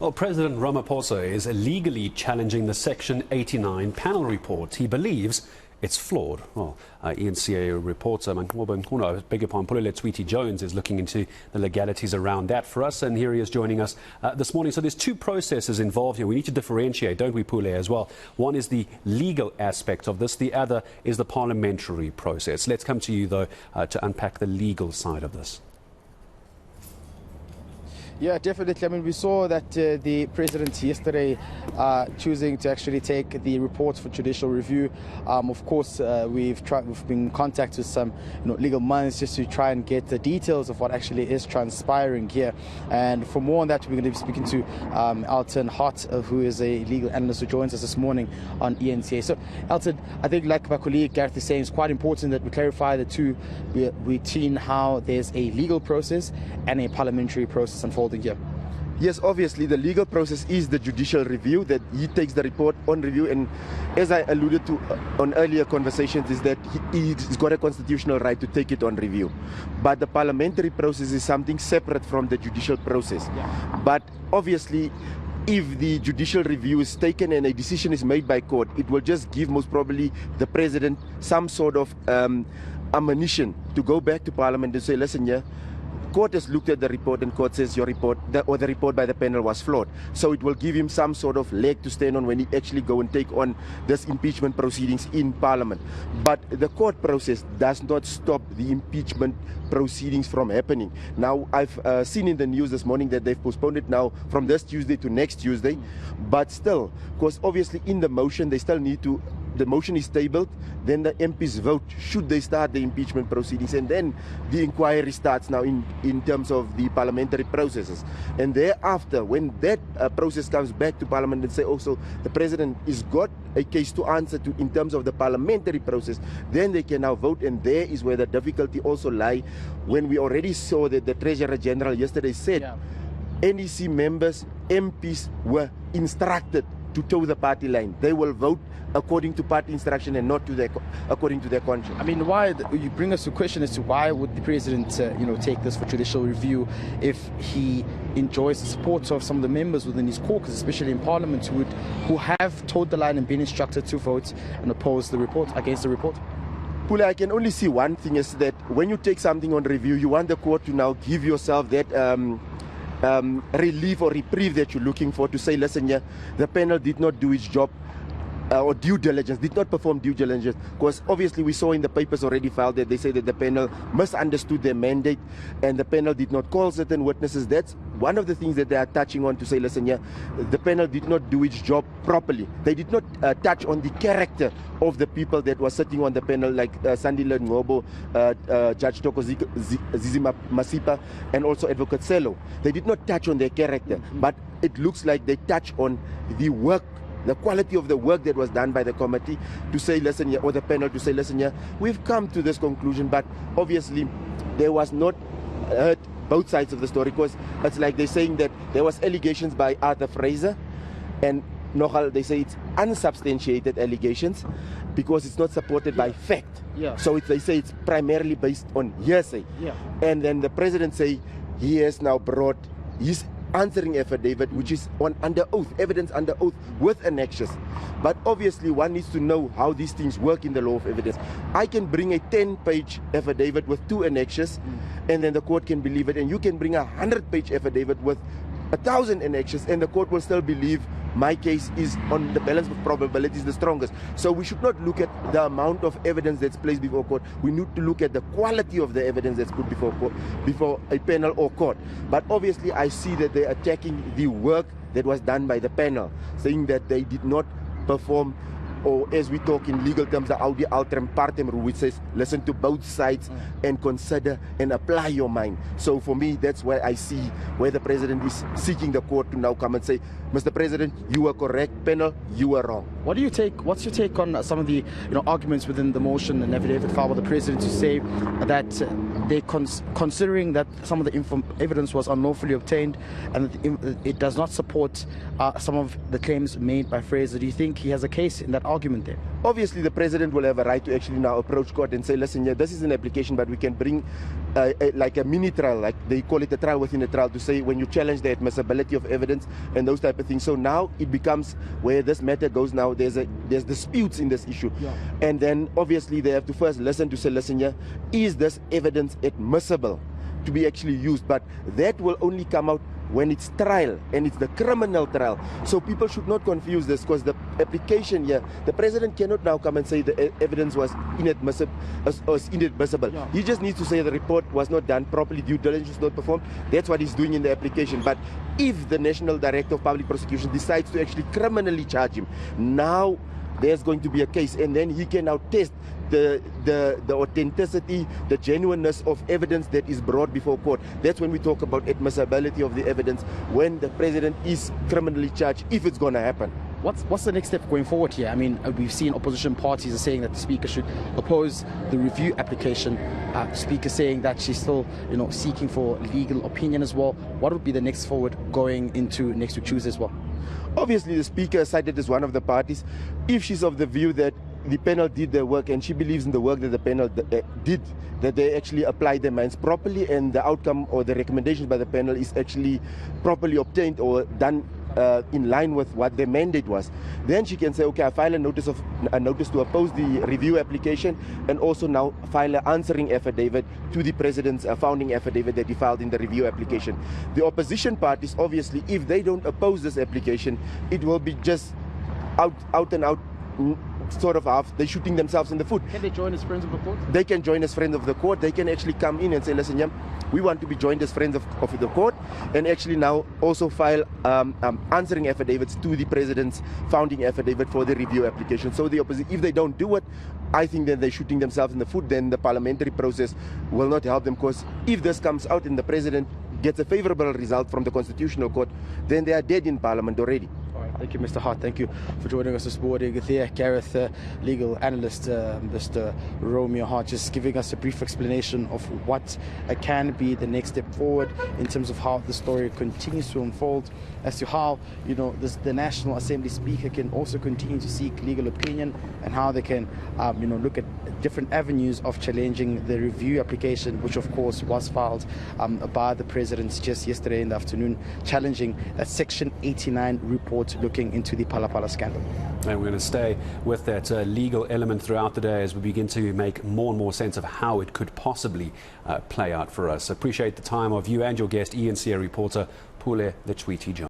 Well, President Ramaphosa is illegally challenging the Section 89 panel report. He believes it's flawed. Well, eNCA reporter, Pule Letshwiti-Jones is looking into the legalities around that for us, and here he is joining us this morning. So there's two processes involved here. We need to differentiate, don't we, Pule, as well? One is the legal aspect of this. The other is the parliamentary process. Let's come to you, though, to unpack the legal side of this. Yeah, definitely. I mean, we saw that the president yesterday choosing to actually take the report for judicial review. Of course, we've been in contact with some legal minds just to try and get the details of what actually is transpiring here. And for more on that, we're going to be speaking to Elton Hart, who is a legal analyst who joins us this morning on eNCA. So, Elton, I think like my colleague Gareth is saying, it's quite important that we clarify the two between how there's a legal process and a parliamentary process unfolding here. Yes, obviously the legal process is the judicial review, that he takes the report on review, and as I alluded to on earlier conversations, is that he's got a constitutional right to take it on review. But the parliamentary process is something separate from the judicial process. Yeah. But obviously, if the judicial review is taken and a decision is made by court, it will just give most probably the president some sort of ammunition to go back to parliament and say, listen, yeah, court has looked at the report and court says your report or the report by the panel was flawed. So it will give him some sort of leg to stand on when he actually go and take on this impeachment proceedings in parliament. But the court process does not stop the impeachment proceedings from happening. Now, I've seen in the news this morning that they've postponed it now from this Tuesday to next Tuesday. But still, because obviously in the motion they still need to, the motion is tabled, then the MPs vote should they start the impeachment proceedings, and then the inquiry starts now in terms of the parliamentary processes. And thereafter, when that process comes back to parliament and say also the president has got a case to answer to in terms of the parliamentary process, then they can now vote. And there is where the difficulty also lies, when we already saw that the Treasurer General yesterday said NEC members, MPs were instructed to toe the party line. They will vote according to party instruction and not according to their conscience. I mean, why you bring us to question as to why would the president, take this for judicial review if he enjoys the support of some of the members within his caucus, especially in Parliament, who have toed the line and been instructed to vote and oppose the report, against the report? Pule, I can only see one thing, is that when you take something on review, you want the court to now give yourself that relief or reprieve that you're looking for, to say, listen, yeah, the panel did not do its job or due diligence, did not perform due diligence. Because obviously we saw in the papers already filed that they say that the panel misunderstood their mandate and the panel did not call certain witnesses. That's one of the things that they are touching on, to say, listen, yeah, the panel did not do its job properly. They did not touch on the character of the people that were sitting on the panel, like Sandile Ngobo, Judge Toko Zizima Masipa, and also Advocate Selo. They did not touch on their character, but it looks like they touch on the work, the quality of the work that was done by the committee, to say, listen, yeah, or the panel to say, listen, yeah, we've come to this conclusion, but obviously there was not both sides of the story, because it's like they're saying that there was allegations by Arthur Fraser, and nogal they say it's unsubstantiated allegations because it's not supported by fact. Yeah. So they say it's primarily based on hearsay. Yeah. And then the president say he has now brought his answering affidavit, which is under oath, evidence under oath with annexures. But obviously one needs to know how these things work in the law of evidence. I can bring a 10-page affidavit with 2 annexures, and then the court can believe it, and you can bring a 100-page affidavit with 1,000 annexures, and the court will still believe my case is, on the balance of probabilities, the strongest. So we should not look at the amount of evidence that's placed before court. We need to look at the quality of the evidence that's put before court, before a panel or court. But obviously I see that they're attacking the work that was done by the panel, saying that they did not perform, or as we talk in legal terms, the audi alteram partem rule, which says listen to both sides and consider and apply your mind. So for me, that's where I see where the president is seeking the court to now come and say, Mr. President, you were correct, panel, you were wrong. What's your take on some of the arguments within the motion and affidavit filed by the president to say that they considering that some of the evidence was unlawfully obtained and that it does not support some of the claims made by Fraser? Do you think he has a case in that argument there? Obviously, the president will have a right to actually now approach court and say, listen, yeah, this is an application, but we can bring like a mini trial, like they call it a trial within a trial, to say when you challenge the admissibility of evidence and those type of things. So now it becomes where this matter goes now, there's disputes in this issue. Yeah. And then obviously they have to first listen to say, listen, yeah, is this evidence admissible to be actually used? But that will only come out when it's trial, and it's the criminal trial. So people should not confuse this, because the application here, the president cannot now come and say the evidence was inadmissible. Yeah. He just needs to say the report was not done properly, due diligence was not performed. That's what he's doing in the application. But if the National Director of Public Prosecution decides to actually criminally charge him, now there's going to be a case, and then he can now test the authenticity, the genuineness of evidence that is brought before court. That's when we talk about admissibility of the evidence, when the president is criminally charged, if it's going to happen. What's the next step going forward here? I mean, we've seen opposition parties are saying that the Speaker should oppose the review application. Speaker saying that she's still, seeking for legal opinion as well. What would be the next forward going into next week Tuesday as well? Obviously, the Speaker cited as one of the parties. If she's of the view that the panel did their work and she believes in the work that the panel did, that they actually applied their minds properly, and the outcome or the recommendations by the panel is actually properly obtained or done in line with what their mandate was, then she can say, okay, I file a notice to oppose the review application, and also now file an answering affidavit to the president's founding affidavit that he filed in the review application. The opposition parties, obviously, if they don't oppose this application, it will be just out and out sort of half, they're shooting themselves in the foot. Can they join as friends of the court? They can join as friends of the court. They can actually come in and say, listen, we want to be joined as friends of the court, and actually now also file answering affidavits to the president's founding affidavit for the review application. So the opposition, if they don't do it, I think that they're shooting themselves in the foot. Then the parliamentary process will not help them, because if this comes out and the president gets a favorable result from the Constitutional Court, then they are dead in Parliament already. Thank you, Mr. Hart. Thank you for joining us this morning. There, Gareth, legal analyst, Mr. Romeo Hart, just giving us a brief explanation of what can be the next step forward in terms of how the story continues to unfold, as to how the National Assembly Speaker can also continue to seek legal opinion, and how they can look at different avenues of challenging the review application, which of course was filed by the President just yesterday in the afternoon, challenging that Section 89 report looking into the Phala Phala scandal. And we're going to stay with that legal element throughout the day as we begin to make more and more sense of how it could possibly play out for us. Appreciate the time of you and your guest, eNCA reporter Pule Letshwiti-Jones.